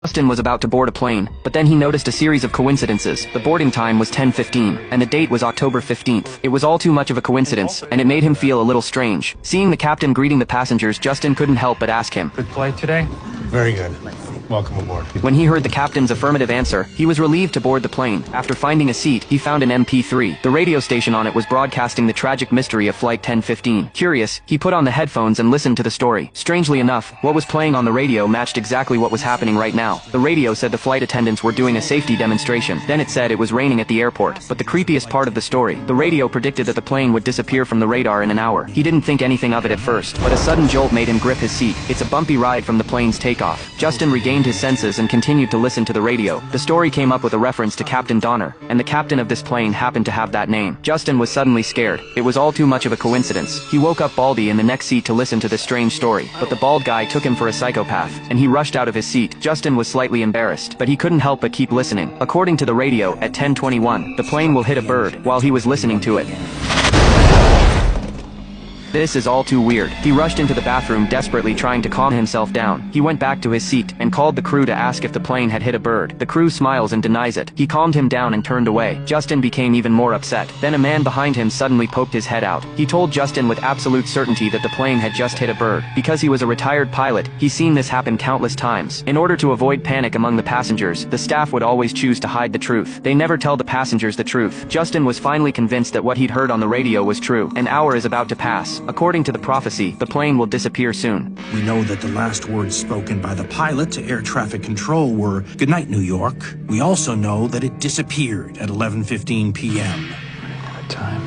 Justin was about to board a plane, but then he noticed a series of coincidences. The boarding time was 10:15, and the date was October 15th. It was all too much of a coincidence, and it made him feel a little strange. Seeing the captain greeting the passengers, Justin couldn't help but ask him, "Good flight today?" Very good. Welcome aboard. When he heard the captain's affirmative answer, he was relieved to board the plane. After finding a seat, he found an MP3. The radio station on it was broadcasting the tragic mystery of Flight 1015. Curious, he put on the headphones and listened to the story. Strangely enough, what was playing on the radio matched exactly what was happening right now. The radio said the flight attendants were doing a safety demonstration. Then it said it was raining at the airport. But the creepiest part of the story, the radio predicted that the plane would disappear from the radar in an hour. He didn't think anything of it at first, but a sudden jolt made him grip his seat. It's a bumpy ride from the plane's takeoff. Justin regained his senses and continued to listen to the radio. The story came up with a reference to Captain Donner, and the captain of this plane happened to have that name. Justin was suddenly scared. It was all too much of a coincidence. He woke up Baldy in the next seat to listen to this strange story, but the bald guy took him for a psychopath, and he rushed out of his seat. Justin was slightly embarrassed, but he couldn't help but keep listening. According to the radio, at 10:21, the plane will hit a bird. While he was listening to it, this is all too weird. He rushed into the bathroom desperately trying to calm himself down. He went back to his seat and called the crew to ask if the plane had hit a bird. The crew smiles and denies it. He calmed him down and turned away. Justin became even more upset. Then a man behind him suddenly poked his head out. He told Justin with absolute certainty that the plane had just hit a bird. Because he was a retired pilot, he's seen this happen countless times. In order to avoid panic among the passengers, the staff would always choose to hide the truth. They never tell the passengers the truth. Justin was finally convinced that what he'd heard on the radio was true. An hour is about to pass. According to the prophecy, the plane will disappear soon. We know that the last words spoken by the pilot to air traffic control were, "Good night, New York." We also know that it disappeared at 11:15 p.m. Time.